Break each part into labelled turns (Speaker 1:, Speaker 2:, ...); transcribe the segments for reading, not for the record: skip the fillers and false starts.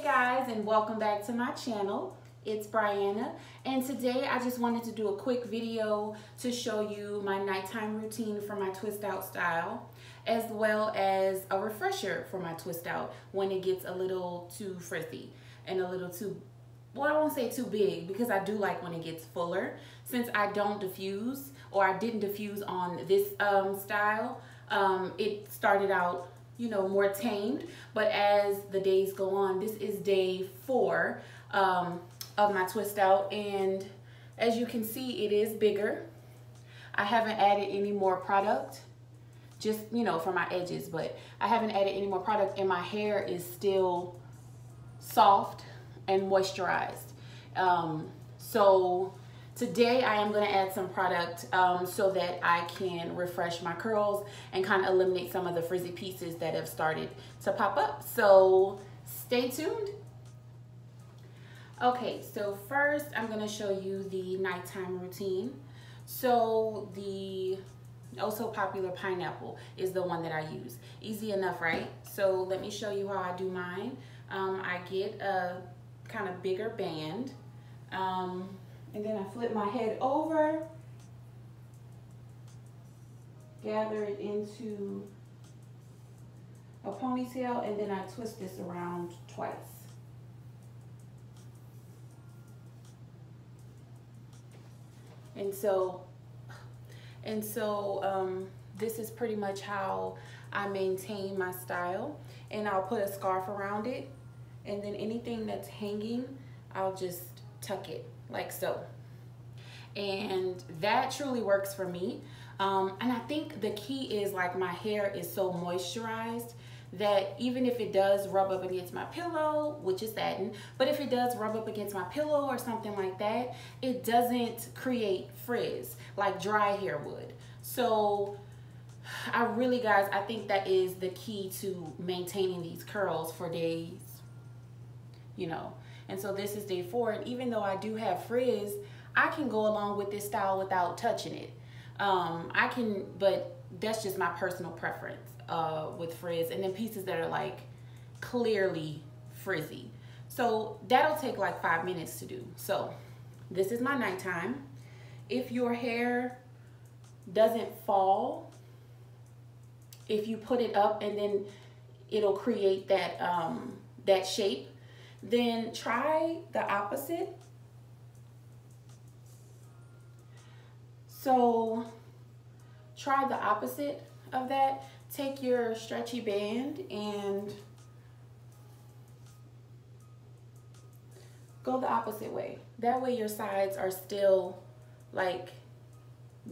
Speaker 1: guys, and welcome back to my channel. It's Briana, and today I just wanted to do a quick video to show you my nighttime routine for my twist out style, as well as a refresher for my twist out when it gets a little too frizzy and a little too, well, I won't say too big, because I do like when it gets fuller. Since I don't diffuse, or I didn't diffuse on this style, it started out, you know, more tamed, but as the days go on, this is day 4 of my twist out, and as you can see, it is bigger. I haven't added any more product, just, you know, for my edges, but I haven't added any more product, and my hair is still soft and moisturized. So today I am going to add some product so that I can refresh my curls and kind of eliminate some of the frizzy pieces that have started to pop up. So stay tuned. Okay, so first I'm going to show you the nighttime routine. So the also popular pineapple is the one that I use. Easy enough, right? So let me show you how I do mine. I get a kind of bigger band. And then I flip my head over, gather it into a ponytail, and then I twist this around twice. And so this is pretty much how I maintain my style. And I'll put a scarf around it, and then anything that's hanging, I'll just tuck it like so. And that truly works for me. And I think the key is, like, my hair is so moisturized that even if it does rub up against my pillow, which is satin, but if it does rub up against my pillow or something like that, it doesn't create frizz like dry hair would. So I really, guys, I think that is the key to maintaining these curls for days, you know. And so this is day 4, and even though I do have frizz, I can go along with this style without touching it. I can, but that's just my personal preference with frizz, and then pieces that are like clearly frizzy. So that'll take like 5 minutes to do. So this is my nighttime. If your hair doesn't fall, if you put it up and then it'll create that that shape, then try the opposite. So try the opposite of that. Take your stretchy band and go the opposite way. That way your sides are still like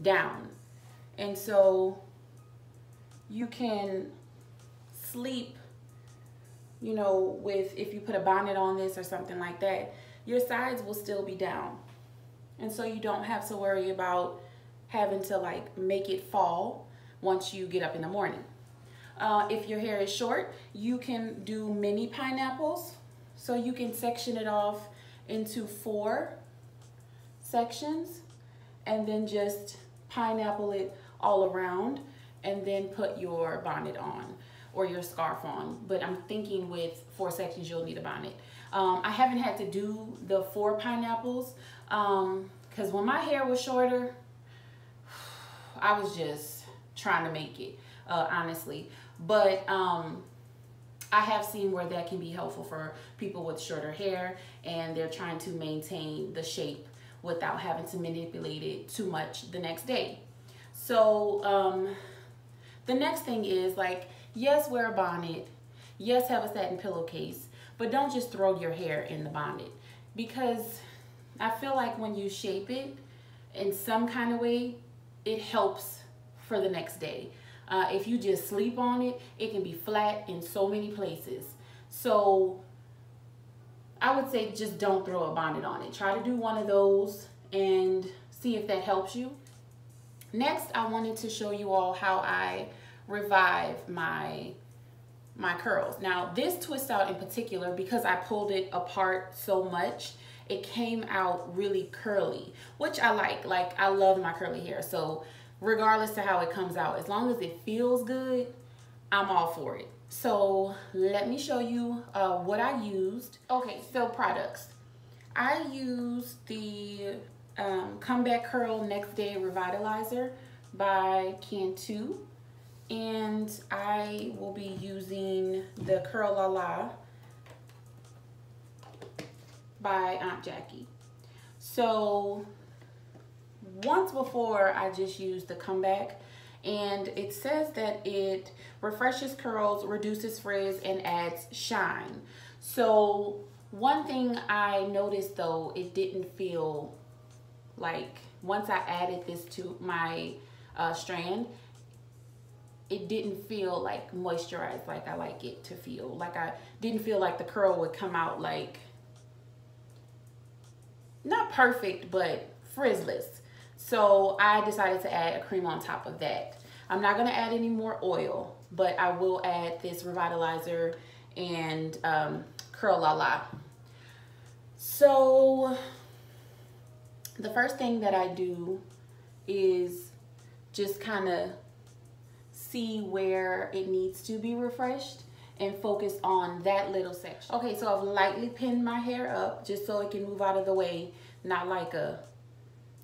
Speaker 1: down. And so you can sleep, you know, with, if you put a bonnet on this or something like that, your sides will still be down. And so you don't have to worry about having to like make it fall once you get up in the morning. If your hair is short, you can do mini pineapples. So you can section it off into 4 sections and then just pineapple it all around, and then put your bonnet on or your scarf on. But I'm thinking with 4 sections, you'll need a bonnet. I haven't had to do the 4 pineapples because when my hair was shorter, I was just trying to make it, honestly. But I have seen where that can be helpful for people with shorter hair, and they're trying to maintain the shape without having to manipulate it too much the next day. So the next thing is, like, yes, wear a bonnet. Yes, have a satin pillowcase, but don't just throw your hair in the bonnet, because I feel like when you shape it in some kind of way, it helps for the next day. If you just sleep on it, it can be flat in so many places. So I would say just don't throw a bonnet on it. Try to do one of those and see if that helps you. Next, I wanted to show you all how I revive my curls. Now, this twist out in particular, because I pulled it apart so much, it came out really curly, which I like. Like, I love my curly hair. So regardless to how it comes out, as long as it feels good, I'm all for it. So let me show you what I used. Okay, so products. I used the Comeback Curl Next Day Revitalizer by Cantu. And I will be using the Curl La La by Aunt Jackie. So once before I just used the Comeback, and it says that it refreshes curls, reduces frizz, and adds shine. So one thing I noticed though, it didn't feel like, once I added this to my strand, it didn't feel like moisturized like I like it to feel. Like I didn't feel like the curl would come out like, not perfect, but frizzless. So I decided to add a cream on top of that. I'm not gonna add any more oil, but I will add this revitalizer and Curl La La. So the first thing that I do is just kind of see where it needs to be refreshed and focus on that little section. Okay, so I've lightly pinned my hair up just so it can move out of the way, not like a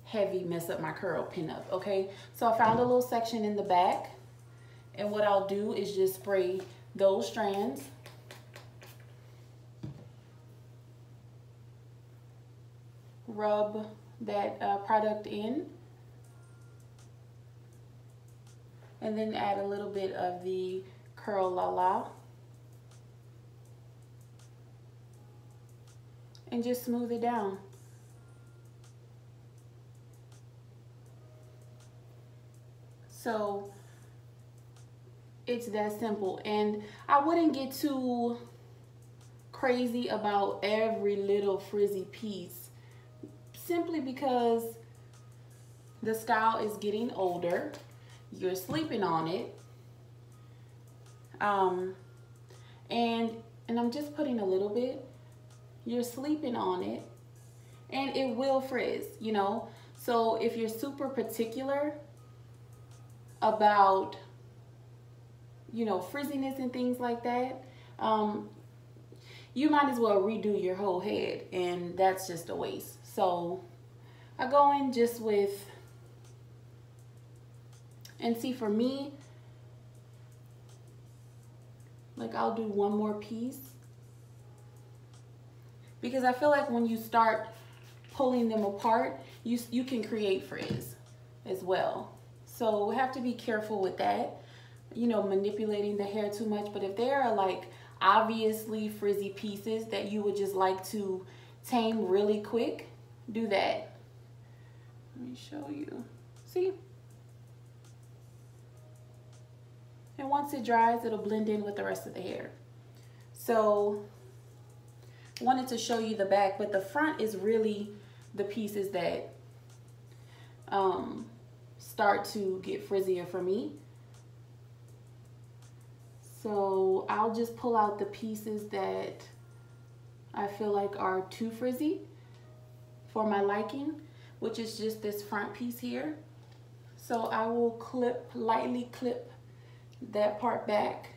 Speaker 1: heavy mess up my curl pin up, okay? So I found a little section in the back, and what I'll do is just spray those strands. Rub that product in, and then add a little bit of the Curl La La, and just smooth it down. So it's that simple, and I wouldn't get too crazy about every little frizzy piece, simply because the style is getting older. You're sleeping on it, and I'm just putting a little bit. You're sleeping on it, and it will frizz, you know. So if you're super particular about, you know, frizziness and things like that, you might as well redo your whole head, and that's just a waste. So I go in just with, and see, for me, like, I'll do one more piece, because I feel like when you start pulling them apart, you can create frizz as well. So we have to be careful with that, you know, manipulating the hair too much. But if there are like obviously frizzy pieces that you would just like to tame really quick, do that. Let me show you. See? And once it dries, it'll blend in with the rest of the hair. So I wanted to show you the back, but the front is really the pieces that start to get frizzier for me. So I'll just pull out the pieces that I feel like are too frizzy for my liking, which is just this front piece here. So I will lightly clip that part back.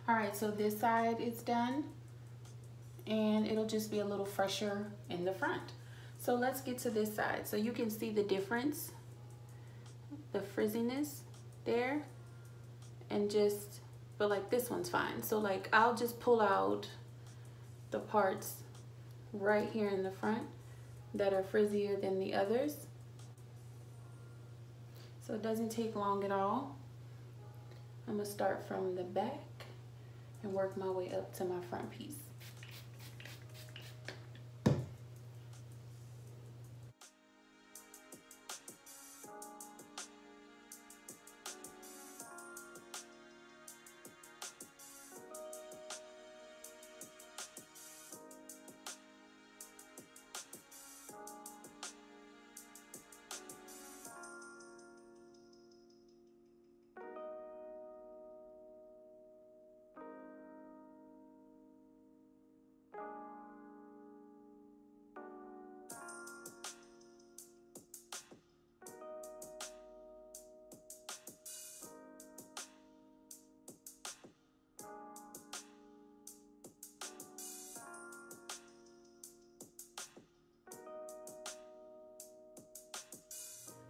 Speaker 1: All right, so this side is done, and it'll just be a little fresher in the front. So let's get to this side. So you can see the difference, the frizziness there, and just but like this one's fine. So like I'll just pull out the parts right here in the front that are frizzier than the others. So it doesn't take long at all. I'm gonna start from the back and work my way up to my front piece.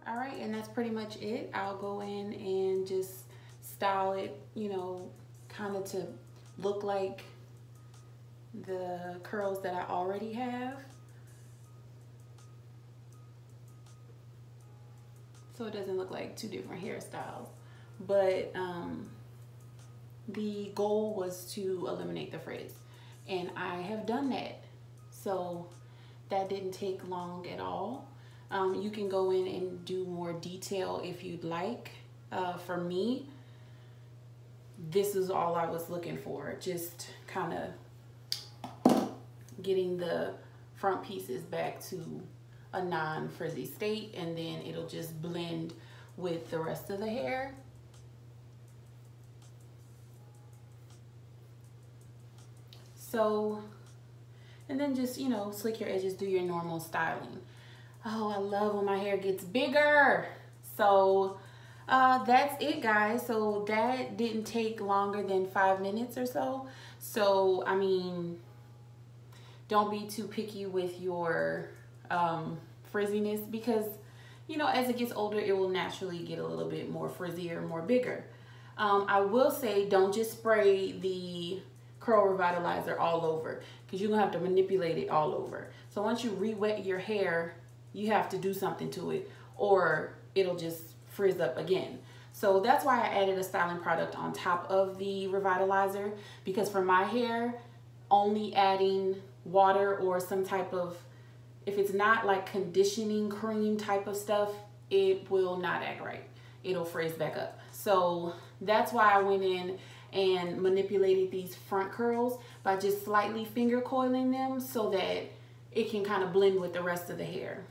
Speaker 1: All right, and that's pretty much it. I'll go in and just style it, you know, kind of to look like the curls that I already have. So it doesn't look like two different hairstyles. But the goal was to eliminate the frizz, and I have done that. So that didn't take long at all. You can go in and do more detail if you'd like. For me, this is all I was looking for, just kind of getting the front pieces back to a non-frizzy state, and then it'll just blend with the rest of the hair. So, and then just, you know, slick your edges, do your normal styling. Oh, I love when my hair gets bigger. So that's it, guys. So that didn't take longer than 5 minutes or so. So, I mean, don't be too picky with your frizziness, because, you know, as it gets older, it will naturally get a little bit more frizzier, more bigger. I will say, don't just spray the curl revitalizer all over, because you're gonna have to manipulate it all over. So once you re-wet your hair, you have to do something to it, or it'll just frizz up again. So that's why I added a styling product on top of the revitalizer, because for my hair, only adding water or some type of, if it's not like conditioning cream type of stuff, it will not act right. It'll frizz back up. So that's why I went in and manipulated these front curls by just slightly finger coiling them so that it can kind of blend with the rest of the hair,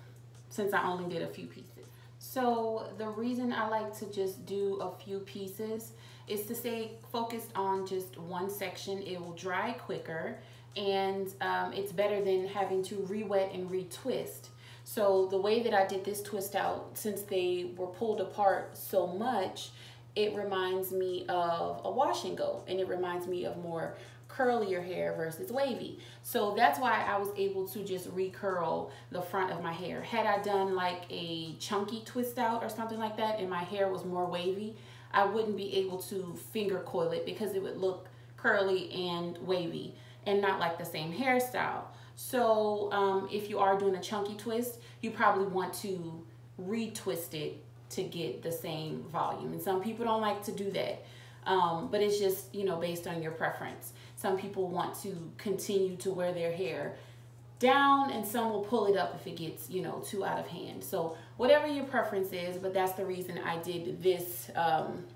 Speaker 1: since I only did a few pieces. So the reason I like to just do a few pieces is to stay focused on just one section. It will dry quicker, and it's better than having to re-wet and retwist. So the way that I did this twist out, since they were pulled apart so much, it reminds me of a wash and go, and it reminds me of more curlier hair versus wavy. So that's why I was able to just recurl the front of my hair. Had I done like a chunky twist out or something like that and my hair was more wavy, I wouldn't be able to finger coil it, because it would look curly and wavy and not like the same hairstyle. So if you are doing a chunky twist, you probably want to retwist it to get the same volume. And some people don't like to do that. But it's just, you know, based on your preference. Some people want to continue to wear their hair down, and some will pull it up if it gets, you know, too out of hand. So whatever your preference is, but that's the reason I did this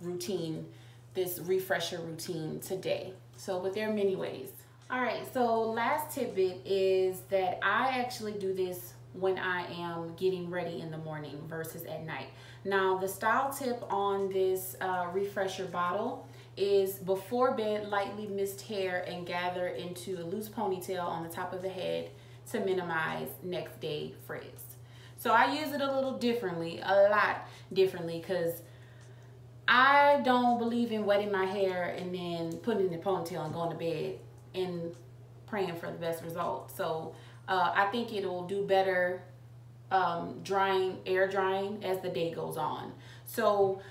Speaker 1: routine, this refresher routine today. So, but there are many ways. All right, so last tidbit is that I actually do this when I am getting ready in the morning versus at night. Now, the style tip on this refresher bottle is before bed, lightly mist hair and gather into a loose ponytail on the top of the head to minimize next day frizz. So I use it a little differently, a lot differently, because I don't believe in wetting my hair and then putting it in a ponytail and going to bed and praying for the best result. So I think it'll do better air drying as the day goes on. So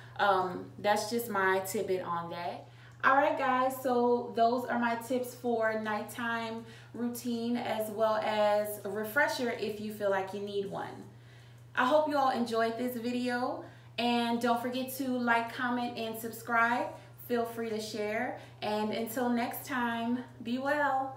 Speaker 1: that's just my tidbit on that. All right, guys, so those are my tips for nighttime routine as well as a refresher if you feel like you need one. I hope you all enjoyed this video, and don't forget to like, comment, and subscribe. Feel free to share, and until next time, be well.